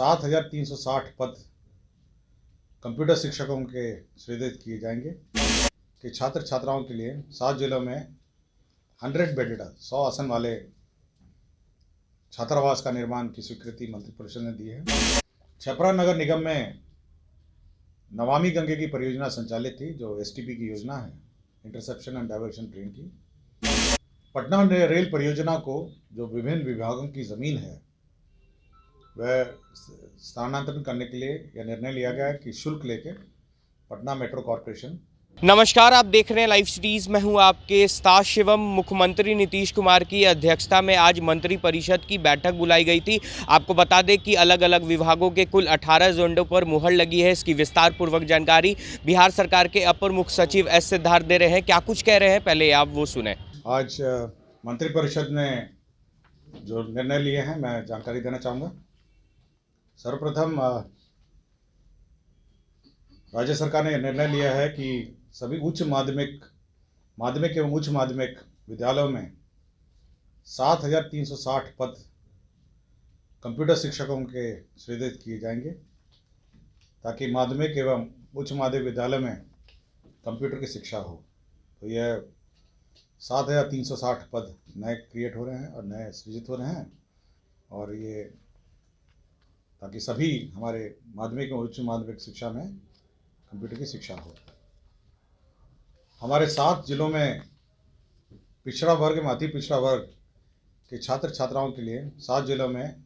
7,360 पद कंप्यूटर शिक्षकों के सृजित किए जाएंगे कि छात्र छात्राओं के लिए 7 जिलों में 100 बेडेड 100 आसन वाले छात्रावास का निर्माण की स्वीकृति मंत्रिपरिषद ने दी है। छपरा नगर निगम में नमामि गंगे की परियोजना संचालित थी, जो एसटीपी की योजना है, इंटरसेप्शन एंड डाइवर्शन ट्रेन की। पटना रेल परियोजना को जो विभिन्न विभागों की ज़मीन है वह स्थानांतरण करने के लिए यह निर्णय लिया गया है कि शुल्क लेके पटना मेट्रो कॉरपोरेशन। नमस्कार, आप देख रहे हैं लाइव सिटीज़। मैं हूं आपके साथ शिवम। मुख्यमंत्री नीतीश कुमार की अध्यक्षता में आज मंत्रिपरिषद की बैठक बुलाई गई थी। आपको बता दें कि अलग अलग विभागों के कुल 18 जोनों पर मुहर लगी है। इसकी विस्तार पूर्वक जानकारी बिहार सरकार के अपर मुख्य सचिव एस सिद्धार्थ दे रहे हैं। क्या कुछ कह रहे हैं, पहले आप वो सुने। आज मंत्रिपरिषद ने जो निर्णय लिए हैं मैं जानकारी देना चाहूँगा। सर्वप्रथम राज्य सरकार ने निर्णय लिया है कि सभी उच्च माध्यमिक एवं उच्च माध्यमिक विद्यालयों में 7,360 पद कंप्यूटर शिक्षकों के सृजित किए जाएंगे ताकि माध्यमिक एवं उच्च माध्यमिक विद्यालय में कंप्यूटर की शिक्षा हो। तो यह 7,360 पद नए क्रिएट हो रहे हैं और नए सृजित हो रहे हैं, और ये ताकि सभी हमारे माध्यमिक और उच्च माध्यमिक शिक्षा में कंप्यूटर की शिक्षा हो। हमारे 7 जिलों में पिछड़ा वर्ग एवं अति पिछड़ा वर्ग के छात्र छात्राओं के लिए 7 जिलों में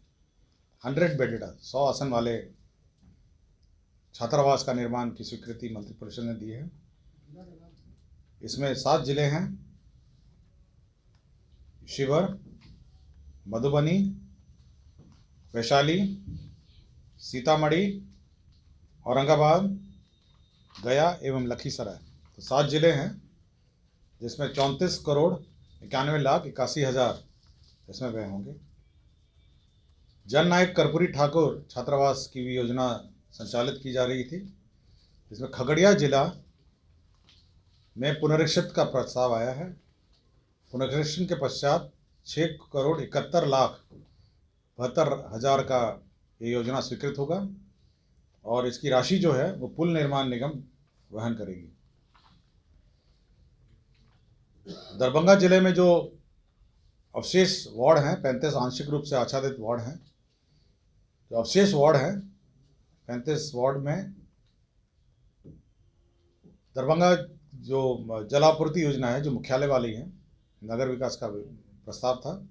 100 बेडेड 100 आसन वाले छात्रावास का निर्माण की स्वीकृति मंत्रिपरिषद ने दी है। इसमें 7 जिले हैं: शिवहर, मधुबनी, वैशाली, सीतामढ़ी, औरंगाबाद, गया एवं लखीसराय। तो 7 जिले हैं जिसमें 34,91,81,000 इसमें व्यय होंगे। जननायक कर्पूरी ठाकुर छात्रावास की भी योजना संचालित की जा रही थी, जिसमें खगड़िया जिला में पुनरीक्षित का प्रस्ताव आया है। पुनरीक्षण के पश्चात 6,71,72,000 का ये योजना स्वीकृत होगा, और इसकी राशि जो है वो पुल निर्माण निगम वहन करेगी। दरभंगा जिले में जो अवशेष वार्ड हैं, 35 आंशिक रूप से आच्छादित वार्ड हैं, जो अवशेष वार्ड हैं 35 वार्ड में दरभंगा जो जलापूर्ति योजना है, जो मुख्यालय वाली है, नगर विकास का प्रस्ताव था,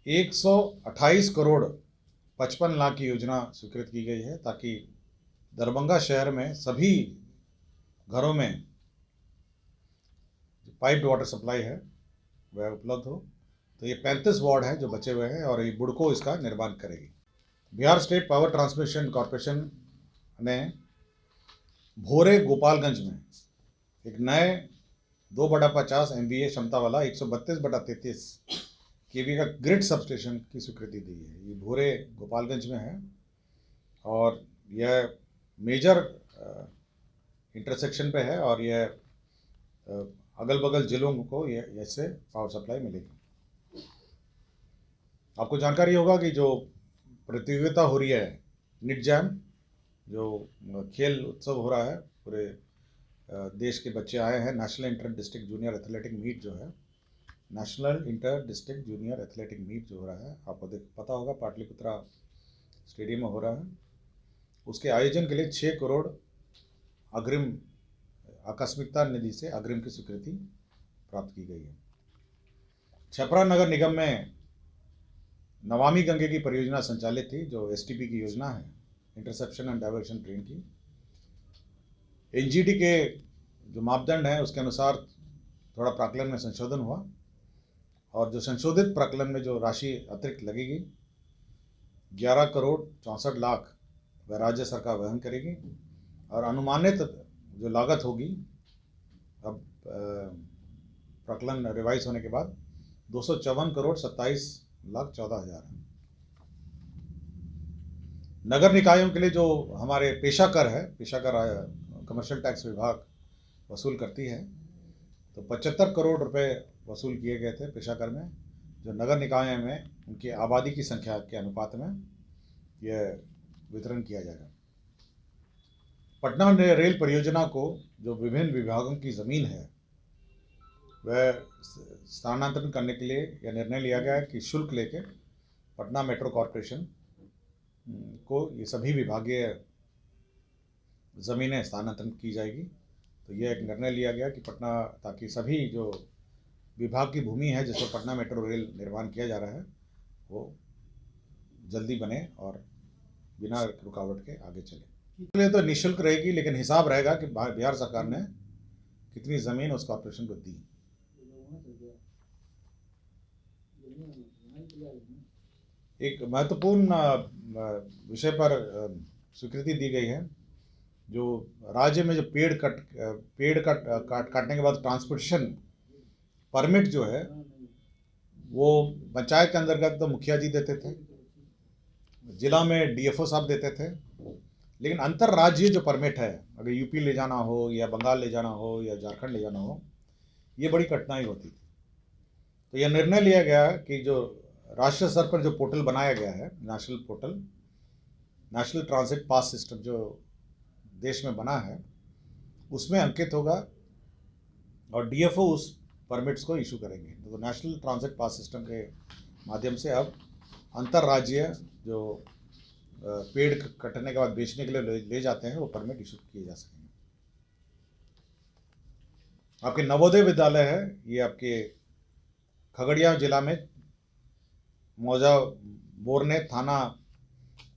128 करोड़ 55 लाख की योजना स्वीकृत की गई है ताकि दरभंगा शहर में सभी घरों में जो पाइप्ड वाटर सप्लाई है वह उपलब्ध हो। तो ये 35 वार्ड हैं जो बचे हुए हैं, और ये बुडको इसका निर्माण करेगी। Bihar state power transmission corporation ने भोरे गोपालगंज में एक नए 2/50 MVA क्षमता वाला 132/33 kV का ग्रिड सबस्टेशन की स्वीकृति दी है। ये भोरे गोपालगंज में है, और यह मेजर इंटरसेक्शन पे है, और यह अगल बगल जिलों को इससे पावर सप्लाई मिलेगी। आपको जानकारी होगा कि जो प्रतियोगिता हो रही है निट जैम, जो खेल उत्सव हो रहा है, पूरे देश के बच्चे आए हैं। National inter district junior athletic meet जो है, national inter district junior athletic meet जो हो रहा है, आपको पता होगा पाटलिपुत्रा स्टेडियम में हो रहा है। उसके आयोजन के लिए 6 करोड़ अग्रिम आकस्मिकता निधि से अग्रिम की स्वीकृति प्राप्त की गई है। छपरा नगर निगम में नमामि गंगे की परियोजना संचालित थी, जो एसटीपी की योजना है, इंटरसेप्शन एंड डाइवर्शन ट्रेन की। एनजीटी के जो मापदंड हैं उसके अनुसार थोड़ा प्राक्कलन में संशोधन हुआ, और जो संशोधित प्राक्कलन में जो राशि अतिरिक्त लगेगी 11 करोड़ 64 लाख वह राज्य सरकार वहन करेगी, और अनुमानित जो लागत होगी अब प्राक्कलन रिवाइज होने के बाद 254 करोड़ 27,14,000 है। नगर निकायों के लिए जो हमारे पेशाकर कमर्शियल टैक्स विभाग वसूल करती है, तो 75 करोड़ रुपए वसूल किए गए थे पेशाकर में, जो नगर निकाय में उनकी आबादी की संख्या के अनुपात में यह वितरण किया जाएगा। पटना रेल परियोजना को जो विभिन्न विभागों की ज़मीन है वह स्थानांतरण करने के लिए यह निर्णय लिया गया है कि शुल्क लेके पटना मेट्रो कॉरपोरेशन को ये सभी विभागीय ज़मीनें स्थानांतरण की जाएगी। तो यह एक निर्णय लिया गया कि पटना, ताकि सभी जो विभाग की भूमि है जिस पर पटना मेट्रो रेल निर्माण किया जा रहा है वो जल्दी बने और बिना रुकावट के आगे चले। इसके लिए तो निःशुल्क रहेगी, लेकिन हिसाब रहेगा कि बिहार सरकार ने कितनी ज़मीन उस कॉरपोरेशन को दी। एक महत्वपूर्ण विषय पर स्वीकृति दी गई है। जो राज्य में जो पेड़ काटने के बाद ट्रांसपोर्टेशन परमिट जो है वो पंचायत के अंतर्गत तो मुखिया जी देते थे, जिला में डीएफओ साहब देते थे, लेकिन अंतर राज्य जो परमिट है, अगर यूपी ले जाना हो या बंगाल ले जाना हो या झारखंड ले जाना हो, ये बड़ी कठिनाई होती थी। तो यह निर्णय लिया गया कि जो राष्ट्रीय स्तर पर जो पोर्टल बनाया गया है, national portal, national transit pass system जो देश में बना है, उसमें अंकित होगा और डीएफओ उस परमिट्स को इशू करेंगे। तो नेशनल ट्रांजिट पास सिस्टम के माध्यम से अब अंतर्राज्यीय जो पेड़ कटने के बाद बेचने के लिए ले जाते हैं वो परमिट इशू किए जा सकेंगे। आपके नवोदय विद्यालय है, ये आपके खगड़िया जिला में मौजा बोरने थाना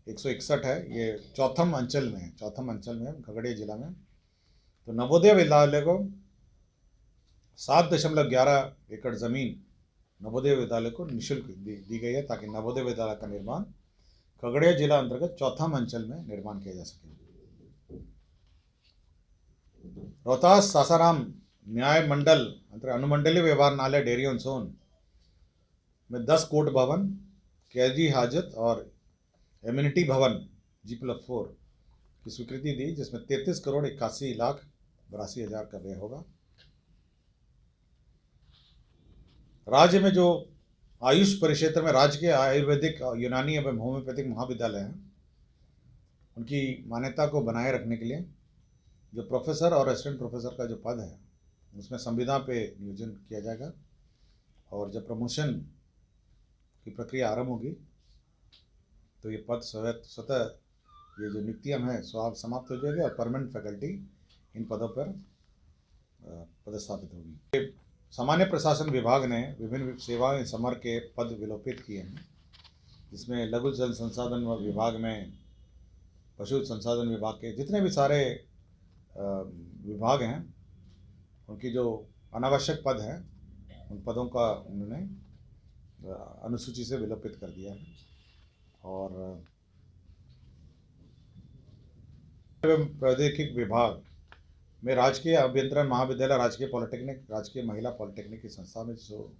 161 है, ये चौथम अंचल में खगड़िया जिला में। तो नवोदय विद्यालय को 7.11 एकड़ ज़मीन नवोदय विद्यालय को निःशुल्क दी गई है, ताकि नवोदय विद्यालय का निर्माण खगड़िया जिला अंतर्गत चौथम अंचल में निर्माण किया जा सके। रोहतास सासाराम न्याय मंडल अंतर अनुमंडलीय व्यवहारणालय डेयरी ऑन सोन में 10 कोर्ट भवन, कैदी हाजत और एम्यूनिटी भवन G+4 की स्वीकृति दी, जिसमें 33,81,82,000 का व्यय होगा। राज्य में जो आयुष परिक्षेत्र में राज्य के आयुर्वेदिक, यूनानी एवं होम्योपैथिक महाविद्यालय हैं, उनकी मान्यता को बनाए रखने के लिए जो प्रोफेसर और असिस्टेंट प्रोफेसर का जो पद है उसमें संविदा पे नियोजन किया जाएगा, और जब प्रमोशन की प्रक्रिया आरंभ होगी तो ये पद स्वतः ये जो नियुक्तियां हैं समाप्त हो जाएगी और परमानेंट फैकल्टी इन पदों पर पदस्थापित होगी। सामान्य प्रशासन विभाग ने विभिन्न सेवाएं समर के पद विलोपित किए हैं, जिसमें लघु जल संसाधन विभाग में, पशु संसाधन विभाग के जितने भी सारे विभाग हैं उनकी जो अनावश्यक पद हैं उन पदों का उन्होंने अनुसूची से विलोपित कर दिया है। और प्रौद्योगिकी विभाग में राजकीय अभियंत्रण महाविद्यालय, राजकीय पॉलिटेक्निक, राजकीय महिला पॉलिटेक्निक की संस्था में जो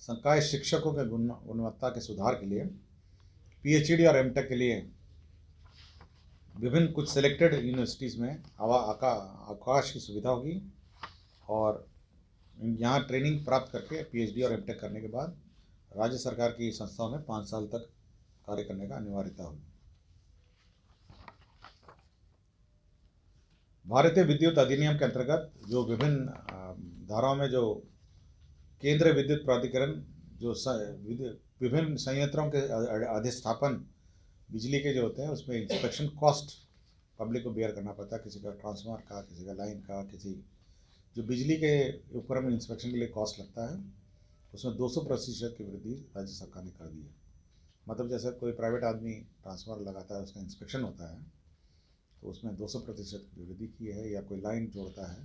संकाय शिक्षकों के गुणवत्ता के सुधार के लिए पीएचडी और एमटेक के लिए विभिन्न कुछ सिलेक्टेड यूनिवर्सिटीज़ में अवकाश की सुविधा होगी, और यहाँ ट्रेनिंग प्राप्त करके पीएचडी और एमटेक करने के बाद राज्य सरकार की संस्थाओं में 5 साल तक कार्य करने का अनिवार्यता होगी। भारतीय विद्युत अधिनियम के अंतर्गत जो विभिन्न धाराओं में जो केंद्रीय विद्युत प्राधिकरण जो विभिन्न संयंत्रों के अधिष्ठापन बिजली के जो होते हैं उसमें इंस्पेक्शन कॉस्ट पब्लिक को बेयर करना पड़ता है, किसी का ट्रांसफार्मर का, किसी का लाइन का, किसी जो बिजली के उपकरण इंस्पेक्शन के लिए कॉस्ट लगता है उसमें 200% की वृद्धि राज्य सरकार ने कर दी है। मतलब जैसे कोई प्राइवेट आदमी ट्रांसफार्मर लगाता है, उसका इंस्पेक्शन होता है तो उसमें 200% की वृद्धि की है, या कोई लाइन जोड़ता है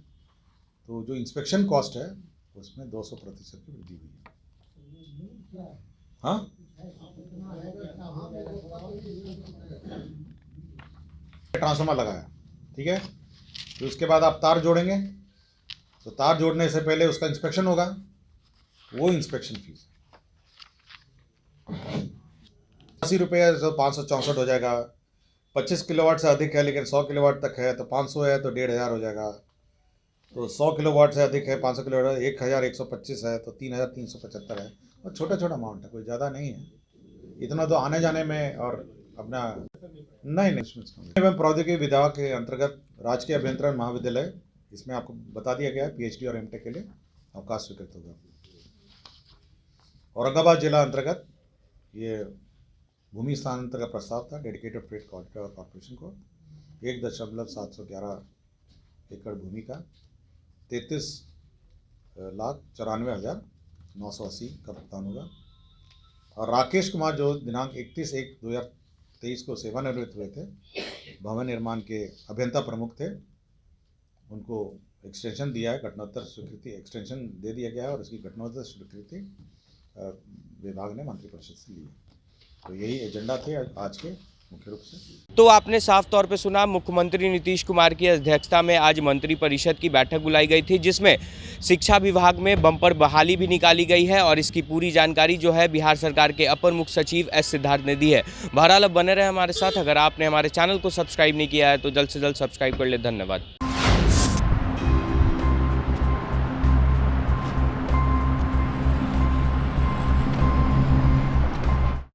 तो जो इंस्पेक्शन कॉस्ट है उसमें 200% की वृद्धि हुई है। हाँ, ट्रांसफार्मर लगाया, ठीक है, तो उसके बाद आप तार जोड़ेंगे तो तार जोड़ने से पहले उसका इंस्पेक्शन होगा, वो इंस्पेक्शन फीस 80 रुपये तो 564 हो जाएगा। 25 किलोवाट से अधिक है लेकिन 100 किलोवाट तक है तो 500 है तो 1500 हो जाएगा। तो 100 किलोवाट से अधिक है 500 किलोवाट 1125 है तो 3375 है। और छोटा छोटा अमाउंट है, कोई ज़्यादा नहीं है। इतना तो आने जाने में और अपना नहीं नहीं इसमें एवं प्रौद्योगिकी विभाग के अंतर्गत राजकीय अभियंत्रण महाविद्यालय, इसमें आपको बता दिया गया है पीएचडी और एमटेक के लिए अवकाश स्वीकृत होगा। औरंगाबाद जिला अंतर्गत ये भूमि स्थानांतरण का प्रस्ताव था डेडिकेटेड फ्रेट कॉरिडोर कॉर्पोरेशन को 1.711 एकड़ भूमि का 33,94,980 का भुगतान होगा। और राकेश कुमार जो दिनांक 31/1/2023 को सेवानिवृत्त हुए थे, भवन निर्माण के अभियंता प्रमुख थे, उनको एक्सटेंशन दिया है, घटनोत्तर स्वीकृति एक्सटेंशन दे दिया गया है और इसकी घटनोत्तर स्वीकृति विभाग ने मंत्रिपरिषद से ली है। तो यही एजेंडा थे आज के मुख्य रूप से। तो आपने साफ तौर पे सुना, मुख्यमंत्री नीतीश कुमार की अध्यक्षता में आज मंत्रिपरिषद की बैठक बुलाई गई थी, जिसमें शिक्षा विभाग में बम्पर बहाली भी निकाली गई है और इसकी पूरी जानकारी जो है बिहार सरकार के अपर मुख्य सचिव एस सिद्धार्थ ने दी है। बहरहाल अब बने रहे हमारे साथ। अगर आपने हमारे चैनल को सब्सक्राइब नहीं किया है तो जल्द से जल्द सब्सक्राइब कर ले। धन्यवाद।